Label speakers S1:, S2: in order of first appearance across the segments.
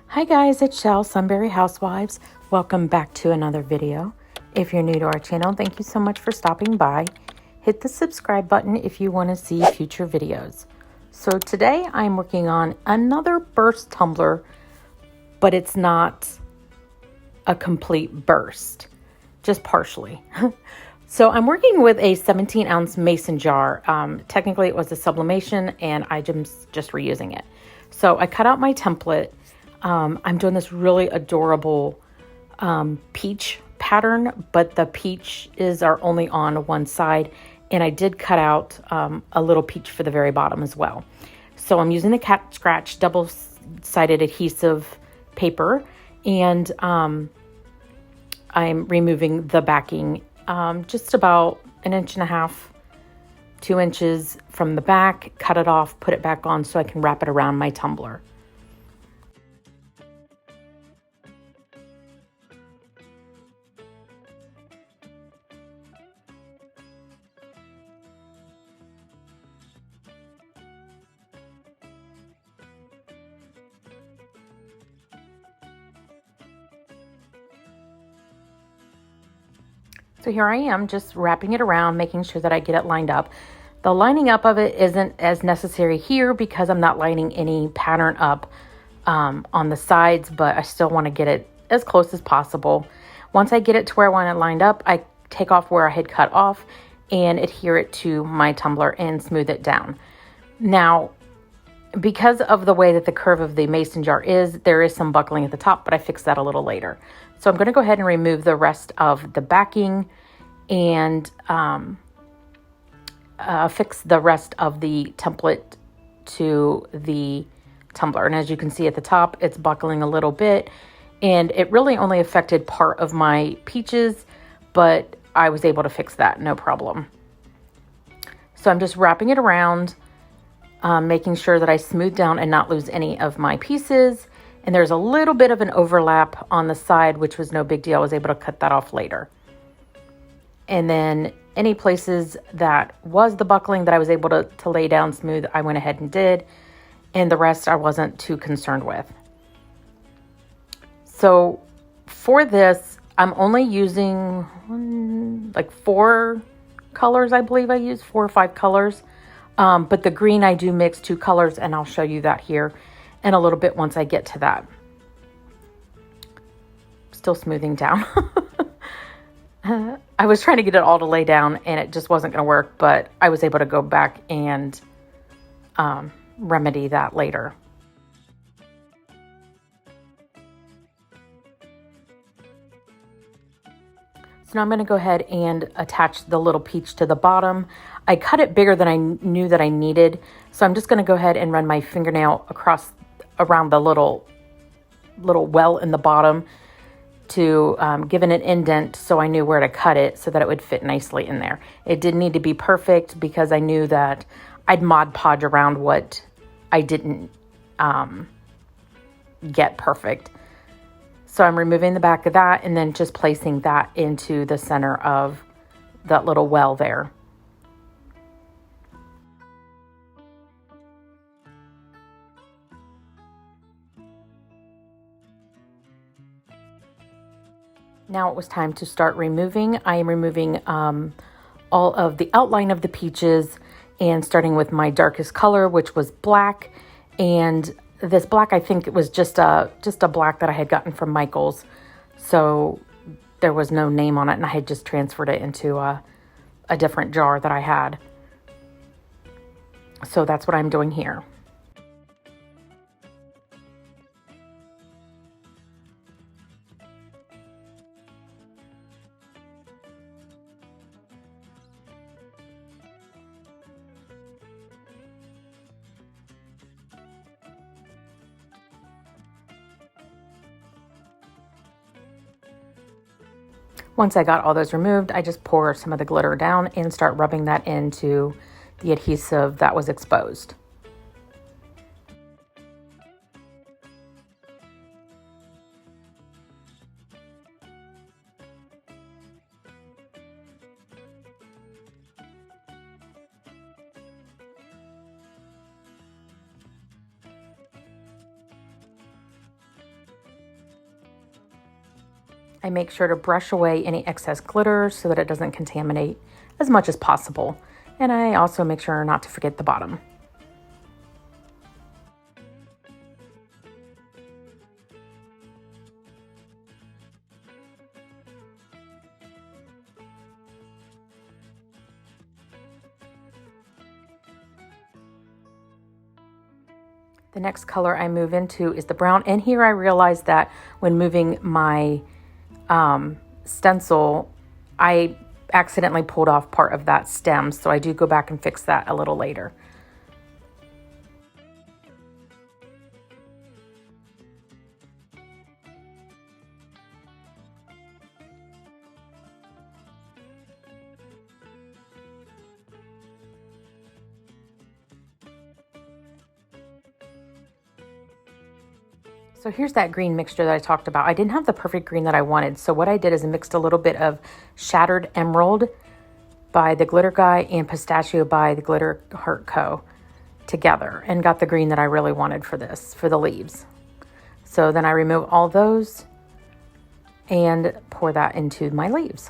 S1: Hi guys, it's Shell, Sunbury Housewives. Welcome back to another video. If you're new to our channel, thank you so much for stopping by. Hit the subscribe button if you want to see future videos. So today I'm working on another burst tumbler, but it's not a complete burst, just partially. So I'm working with a 17-ounce mason jar. Technically it was a sublimation and I'm just reusing it. So I cut out my template. I'm doing this really adorable peach pattern, but the peaches are only on one side, and I did cut out a little peach for the very bottom as well. So I'm using the cat scratch double-sided adhesive paper, and I'm removing the backing just about 1.5 inches, 2 inches from the back, cut it off, put it back on so I can wrap it around my tumbler. So here I am just wrapping it around, making sure that I get it lined up. The lining up of it isn't as necessary here because I'm not lining any pattern up on the sides, but I still want to get it as close as possible. Once I get it to where I want it lined up, I take off where I had cut off and adhere it to my tumbler and smooth it down. Now, because of the way that the curve of the mason jar is, there is some buckling at the top, but I fixed that a little later. So I'm going to go ahead and remove the rest of the backing and fix the rest of the template to the tumbler. And as you can see at the top, it's buckling a little bit, and it really only affected part of my peaches, but I was able to fix that, no problem. So I'm just wrapping it around, making sure that I smooth down and not lose any of my pieces. And there's a little bit of an overlap on the side, which was no big deal. I was able to cut that off later. And then any places that was the buckling that I was able to lay down smooth, I went ahead and did. And the rest I wasn't too concerned with. So for this, I'm only using like 4 colors, I believe I used 4 or 5 colors. But the green, I do mix 2 colors, and I'll show you that here in a little bit once I get to that. Still smoothing down. I was trying to get it all to lay down, and it just wasn't going to work, but I was able to go back and remedy that later. So now I'm going to go ahead and attach the little peach to the bottom. I cut it bigger than I knew that I needed, so I'm just going to go ahead and run my fingernail around the little well in the bottom to give it an indent so I knew where to cut it so that it would fit nicely in there. It didn't need to be perfect because I knew that I'd Mod Podge around what I didn't get perfect. So I'm removing the back of that and then just placing that into the center of that little well there. Now it was time to start removing. I am removing all of the outline of the peaches and starting with my darkest color, which was black. And this black, I think it was just a black that I had gotten from Michael's. So there was no name on it, and I had just transferred it into a different jar that I had. So that's what I'm doing here. Once I got all those removed, I just pour some of the glitter down and start rubbing that into the adhesive that was exposed. I make sure to brush away any excess glitter so that it doesn't contaminate as much as possible. And I also make sure not to forget the bottom. The next color I move into is the brown. And here I realized that when moving my stencil, I accidentally pulled off part of that stem. So I do go back and fix that a little later. So here's that green mixture that I talked about. I didn't have the perfect green that I wanted. So what I did is I mixed a little bit of Shattered Emerald by the Glitter Guy and Pistachio by the Glitter Heart Co. together and got the green that I really wanted for this, for the leaves. So then I remove all those and pour that into my leaves.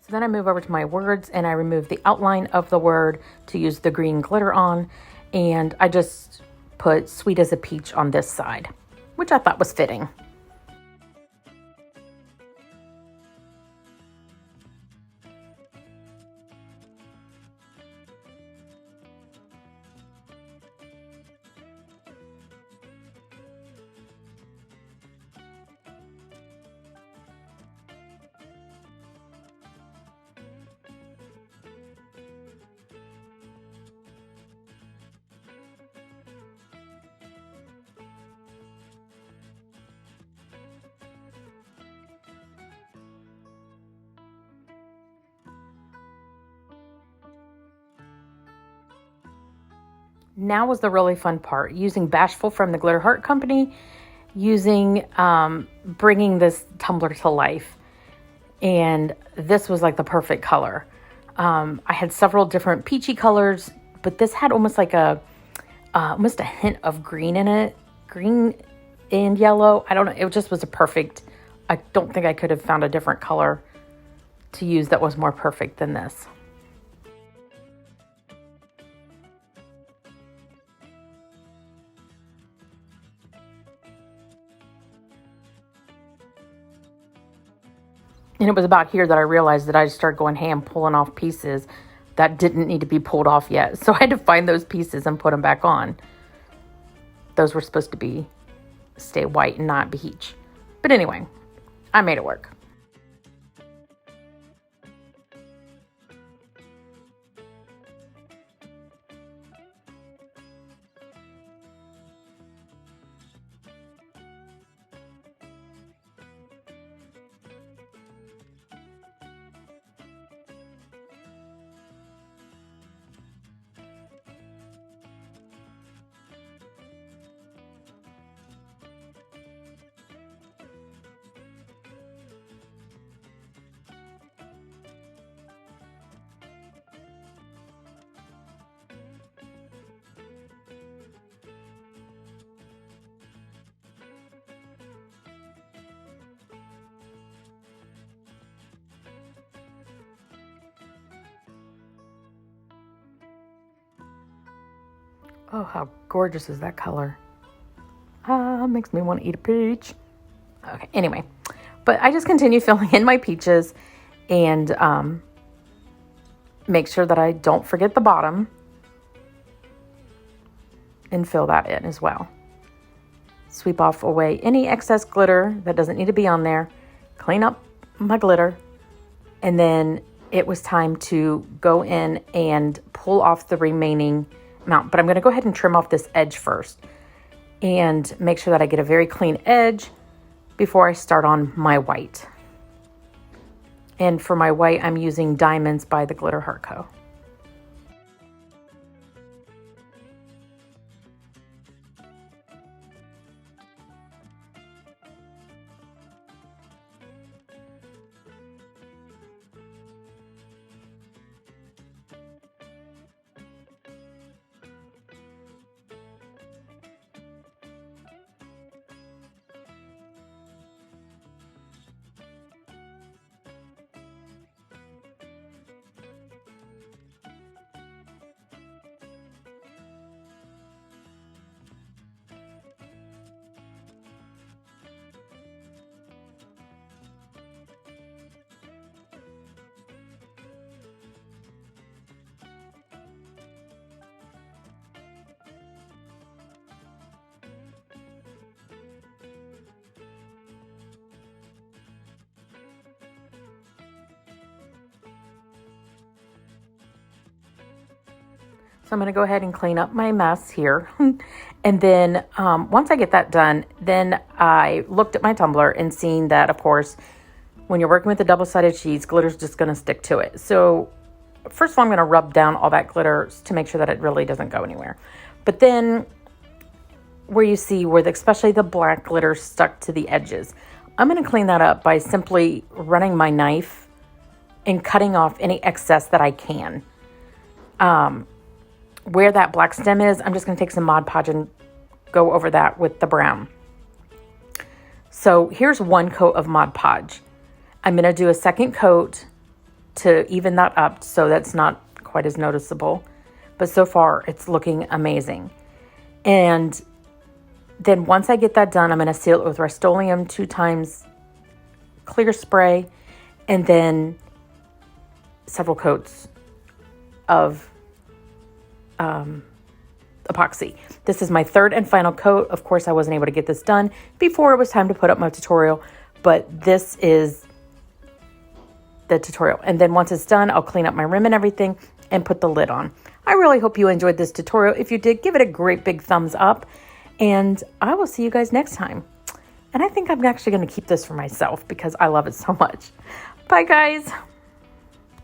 S1: Then I move over to my words and I remove the outline of the word to use the green glitter on. And I just put Sweet as a Peach on this side, which I thought was fitting. Now was the really fun part, using Bashful from the Glitter Heart Company, using bringing this tumbler to life. And this was like the perfect color. I had several different peachy colors, but this had almost like almost a hint of green in it, green and yellow. I don't know. It just was a perfect. I don't think I could have found a different color to use that was more perfect than this. And it was about here that I realized that I started going ham, pulling off pieces that didn't need to be pulled off yet. So I had to find those pieces and put them back on. Those were supposed to stay white and not peach. But anyway, I made it work. Oh, how gorgeous is that color? Makes me want to eat a peach. Okay, anyway. But I just continue filling in my peaches and make sure that I don't forget the bottom and fill that in as well. Sweep off away any excess glitter that doesn't need to be on there. Clean up my glitter. And then it was time to go in and pull off the remaining amount. But I'm going to go ahead and trim off this edge first and make sure that I get a very clean edge before I start on my white. And for my white, I'm using Diamonds by the Glitter Heart Co. So I'm going to go ahead and clean up my mess here. And then once I get that done, then I looked at my tumbler and seen that, of course, when you're working with a double-sided sheets, glitter's just going to stick to it. So first of all, I'm going to rub down all that glitter to make sure that it really doesn't go anywhere. But then where you see where especially the black glitter stuck to the edges, I'm going to clean that up by simply running my knife and cutting off any excess that I can. Where that black stem is, I'm just going to take some Mod Podge and go over that with the brown. So here's one coat of Mod Podge. I'm going to do a second coat to even that up so that's not quite as noticeable. But so far, it's looking amazing. And then once I get that done, I'm going to seal it with Rustoleum 2 times clear spray and then several coats of epoxy. This is my third and final coat. Of course, I wasn't able to get this done before it was time to put up my tutorial, but this is the tutorial. And then once it's done, I'll clean up my rim and everything and put the lid on. I really hope you enjoyed this tutorial. If you did, give it a great big thumbs up, and I will see you guys next time. And I think I'm actually going to keep this for myself because I love it so much. Bye, guys.